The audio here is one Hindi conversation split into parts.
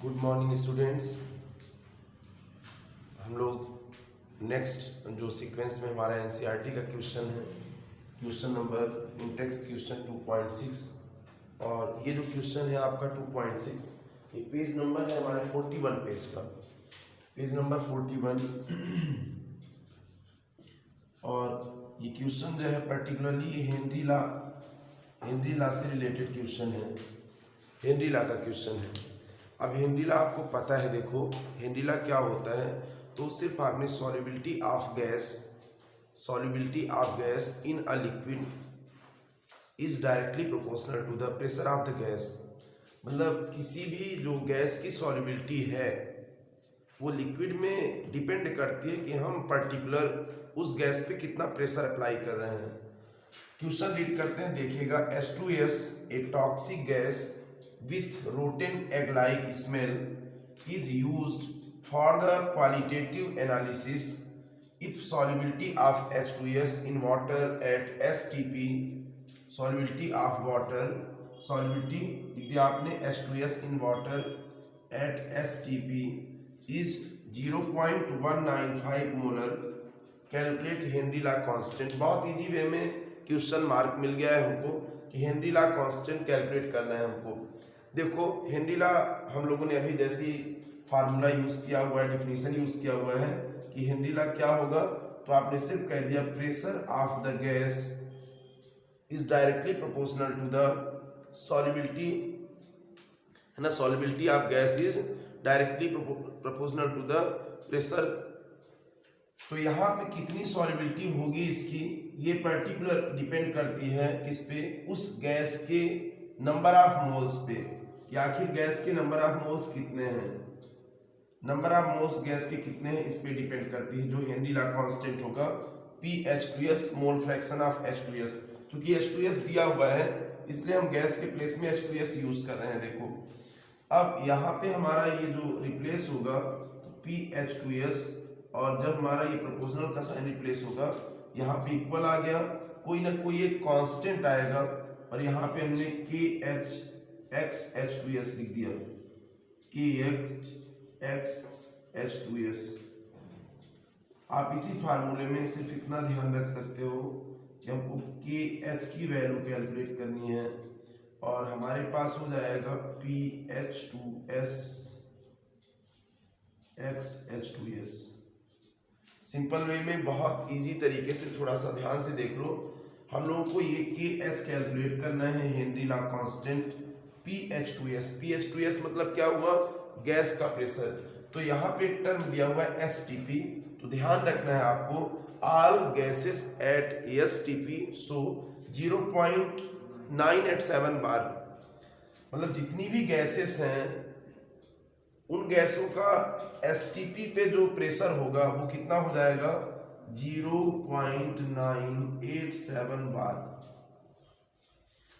Good morning students. हम लोग नेक्स्ट जो सीक्वेंस में हमारा एनसीईआरटी का क्वेश्चन है, क्वेश्चन नंबर इंटेक्स क्वेश्चन 2.6, और ये जो क्वेश्चन है आपका 2.6, ये पेज नंबर है हमारे 41 पेज का, पेज नंबर 41। और ये क्वेश्चन जो है पर्टिकुलरली हेनरी ला से रिलेटेड क्वेश्चन है, हेनरी ला का क्वेश्चन है। अब हेनरी ला आपको पता है, देखो हेनरी ला क्या होता है, तो सिर्फ आपने solubility of gas in a liquid is directly proportional to the pressure of the gas. मतलब किसी भी जो गैस की सॉल्युबिलिटी है वो लिक्विड में डिपेंड करती है कि हम पर्टिकुलर उस गैस पे कितना प्रेशर अप्लाई कर रहे हैं। क्वेश्चन रीड करते हैं, देखिएगा। H2S, a toxic gas with rotten egg-like smell, is used for the qualitative analysis if solubility of H2S in water at STP, solubility लिख दिया आपने, H2S in water at STP is 0.195 molar, calculate Henry law constant. बहुत इजी वे में क्वेश्चन मार्क मिल गया है हमको कि हेनरी ला कांस्टेंट कैलकुलेट करना है हमको। देखो हेनरी ला हम लोगों ने अभी जैसी फार्मूला यूज किया हुआ है, डिफिनीशन यूज किया हुआ है कि हेनरी ला क्या होगा, तो आपने सिर्फ कह दिया pressure of the gas is directly proportional to the solubility, है ना। Solubility of gas is directly proportional to the pressure. तो यहाँ पे कितनी सॉल्युबिलिटी होगी इसकी, ये पर्टिकुलर डिपेंड करती है किस पे, उस गैस के नंबर ऑफ मोल्स पे, कि आखिर गैस के नंबर ऑफ मोल्स कितने हैं, नंबर ऑफ मोल्स गैस के कितने हैं, इस पे डिपेंड करती है। जो हेनरी ला कांस्टेंट होगा PH2S, mole fraction of H2S। चूंकि H2S दिया हुआ है इसलिए हम गैस के प्लेस में H2S यूज कर रहे हैं। देखो अब यहाँ पे हमारा ये जो रिप्लेस होगा तो PH2S, और जब हमारा ये प्रोपोर्शनल का साइन रिप्लेस होगा यहाँ पे इक्वल आ गया, कोई ना कोई एक कांस्टेंट आएगा, और यहाँ पे हमने KHX H2S लिख दिया, KHX H2S। आप इसी फार्मूले में सिर्फ इतना ध्यान रख सकते हो कि हमको KH की वैल्यू कैलकुलेट करनी है, और हमारे पास हो जाएगा PH2S X H2S। Simple way में बहुत इजी तरीके से, थोड़ा सा ध्यान से देख लो, हम लोगों को ये KH कैलकुलेट करना है, हेनरी ला कांस्टेंट PH2S मतलब क्या हुआ, गैस का प्रेशर। तो यहाँ पे एक टर्म दिया हुआ है STP, तो ध्यान रखना है आपको, ऑल गैसेस एट STP सो 0.987 बार, मतलब जितनी भी गैसेस हैं उन गैसों का STP पे जो प्रेशर होगा वो कितना हो जाएगा, 0.987 बार।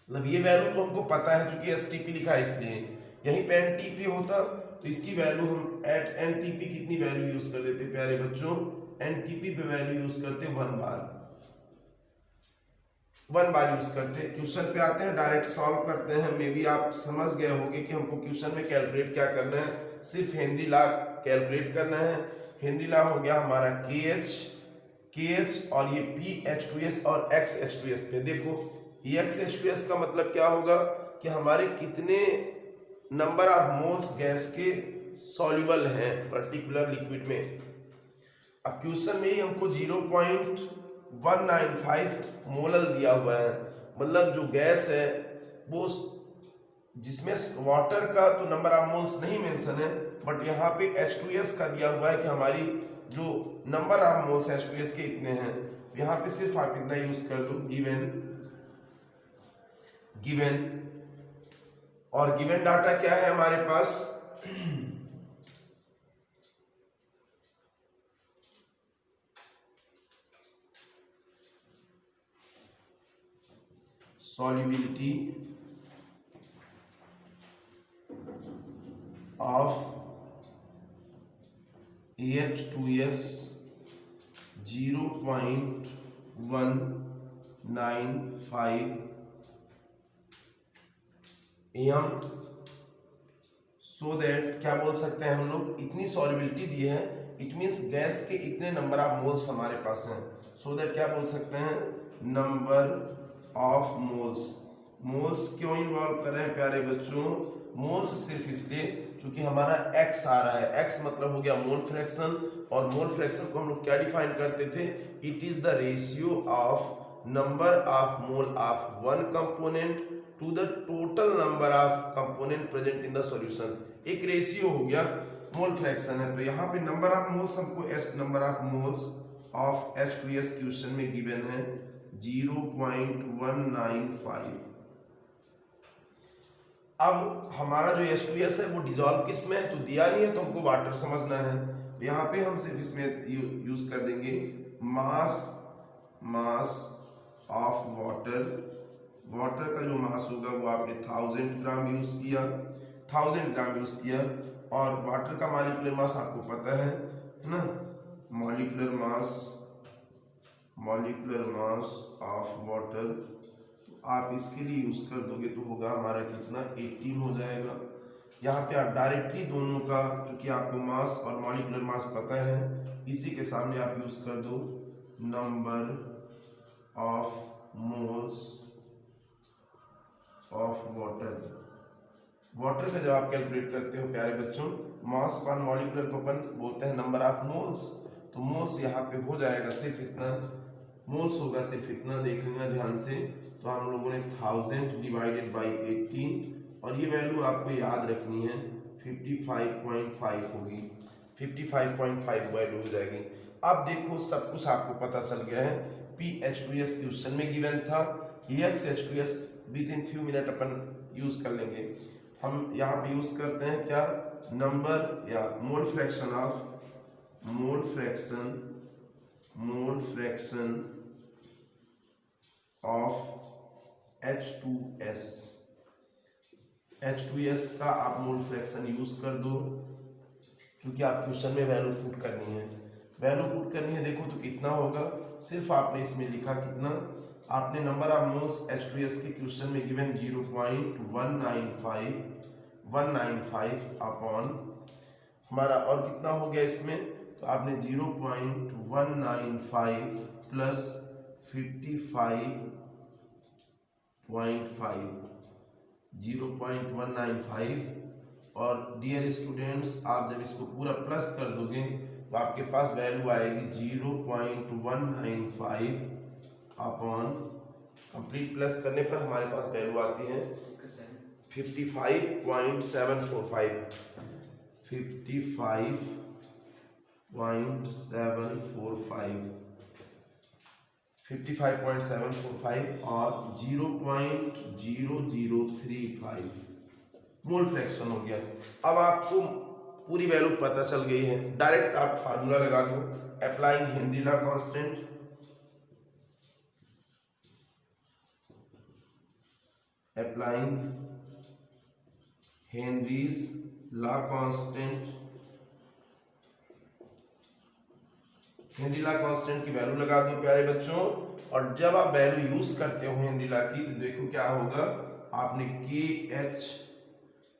मतलब ये वैल्यू तो हमको पता है, चूंकि STP लिखा है इसलिए। यहीं पे NTP होता तो इसकी वैल्यू हम एट NTP कितनी वैल्यू यूज कर देते प्यारे बच्चों, NTP पे वैल्यू यूज करते 1 बार यूज करते हैं। क्वेश्चन पे आते हैं, डायरेक्ट सॉल्व करते हैं। मे बी आप समझ गए होंगे कि हमको क्वेश्चन में कैलकुलेट क्या करना है, सिर्फ हेनरी ला कैलकुलेट करना है। हेनरी ला हो गया हमारा KH और ये PH2S और XH2S पे। देखो ये XH2S का मतलब क्या होगा कि हमारे कितने नंबर ऑफ मोल्स गैस के सॉल्युबल हैं पर्टिकुलर लिक्विड में। अब क्वेश्चन में ही हमको 0.195 मोलल दिया हुआ है, मतलब जो गैस है वो, जिसमें वाटर का तो नंबर ऑफ मोल्स नहीं मेंशन है, बट यहाँ पे H2S का दिया हुआ है कि हमारी जो नंबर ऑफ मोल्स H2S के इतने हैं। यहाँ पे सिर्फ आप इतना यूज कर दो, गिवन, और गिवन डाटा क्या है हमारे पास, solubility of H2S 0.195 m so that क्या बोल सकते हैं हम लोग, इतनी सॉल्युबिलिटी दी है, इट मीन्स गैस के इतने नंबर ऑफ मोल्स हमारे पास हैं। सो दैट क्या बोल सकते हैं, नंबर ऑफ मोल्स। मोल्स क्यों इन्वॉल्व कर रहे हैं प्यारे बच्चों, मोल्स सिर्फ इसलिए क्योंकि हमारा x आ रहा है, x मतलब हो गया मोल फ्रैक्शन, और मोल फ्रैक्शन को हम लोग क्या डिफाइन करते थे, it is the ratio of number of mole of one component to the total number of component present in the solution. एक रेशियो हो गया, मोल फ्रैक्शन है, तो यहाँ पे नंबर ऑफ मोल्स हमको number of moles of H2S question में गिवन है 0.195। अब हमारा जो H2S है वो डिजॉल्व किस में है, तो दिया नहीं है, तो हमको वाटर समझना है। यहाँ पे हम सिर्फ इसमें यूज कर देंगे मास ऑफ वाटर। वाटर का जो मास होगा वो आपने 1000 ग्राम यूज किया, 1000 ग्राम यूज किया, और वाटर का मॉलिक्यूलर मास आपको पता है ना, मॉलिक्यूलर मास ऑफ वाटर। आप इसके लिए यूज कर दोगे तो होगा हमारा कितना, 18 हो जाएगा। यहाँ पे आप डायरेक्टली दोनों का, चूंकि आपको मास और मॉलिक्यूलर मास पता है, इसी के सामने आप यूज कर दो number of moles of water. Water का जब आप कैलकुलेट करते हो प्यारे बच्चों, मास अपॉन मॉलिक्यूलर को अपन बोलते हैं नंबर ऑफ मोल्स, तो मोल्स यहाँ पे हो जाएगा सिर्फ इतना, मोल्स होगा सिर्फ इतना, देख लेना ध्यान से। तो हम लोगों ने 1000 डिवाइडेड बाई 18, और ये वैल्यू आपको याद रखनी है 55.5 होगी, 55.5 वैल्यू हो जाएगी। अब देखो सब कुछ आपको पता चल गया है, PH2S क्वेश्चन में गिवन था, EX-H2S with in few minute upon use कर लेंगे। हम यहाँ पे यूज करते हैं क्या, नंबर या mole fraction of H2S। H2S का आप मोल फ्रैक्शन यूज कर दो, क्योंकि आप क्वेश्चन में वैल्यू पुट करनी है, देखो तो कितना होगा, सिर्फ आपने इसमें लिखा कितना, आपने नंबर ऑफ मोल्स H2S के क्वेश्चन में गिवन 0.195 अपॉन हमारा, और कितना हो गया इसमें, तो आपने 0.195 प्लस 55.5, 0.195, और डियर स्टूडेंट्स आप जब इसको पूरा प्लस कर दोगे तो आपके पास वैल्यू आएगी 0.195 अपॉन, कंप्लीट प्लस करने पर हमारे पास वैल्यू आती है 55.745, 55.745 और 0.0035 मोल फ्रैक्शन हो गया। अब आपको पूरी वैल्यू पता चल गई है, डायरेक्ट आप फार्मूला लगा दो, applying Henry law constant, Henry's law constant, Henry law constant की वैल्यू लगा दो प्यारे बच्चों, और जब आप वैल्यू यूज करते हो हेनरी लॉ की, तो देखो क्या होगा, आपने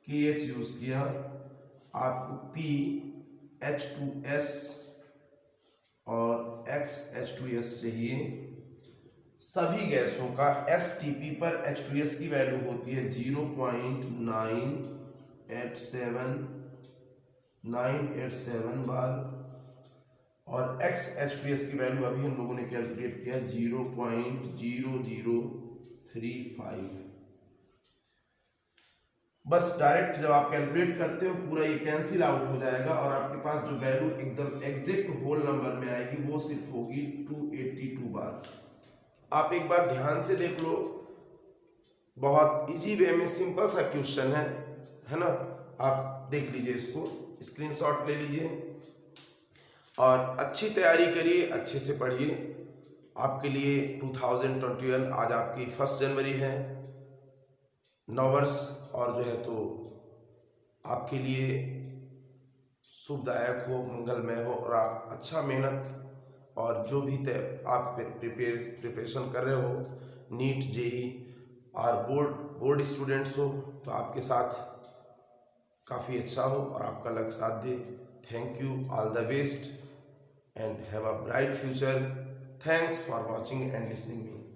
KH यूज किया, आपको PH2S और XH2S चाहिए। सभी गैसों का STP पर H2S की वैल्यू होती है 0.987 बार, और XH2S की वैल्यू अभी हम लोगों ने कैलकुलेट किया 0.0035। बस डायरेक्ट जब आप कैलकुलेट करते हो पूरा ये कैंसिल आउट हो जाएगा, और आपके पास जो वैल्यू एकदम एग्जैक्ट होल नंबर में आएगी वो सिर्फ होगी 282 बार। आप एक बार ध्यान से देख लो, बहुत इजी वे में सिंपल सा क्वेश्चन है ना, आप देख लीजिए, इसको स्क्रीनशॉट ले लीजिए और अच्छी तैयारी करिए, अच्छे से पढ़िए। आपके लिए 2021 आज आपकी 1 जनवरी है, नववर्ष, और जो है तो आपके लिए शुभदायक हो, मंगलमय हो, और आप अच्छा मेहनत, और जो भी आप प्रिपरेशन कर रहे हो, नीट, जेई और बोर्ड स्टूडेंट्स हो, तो आपके साथ काफ़ी अच्छा हो और आपका लक साथ दे। Thank you, all the best and have a bright future. Thanks for watching and listening me.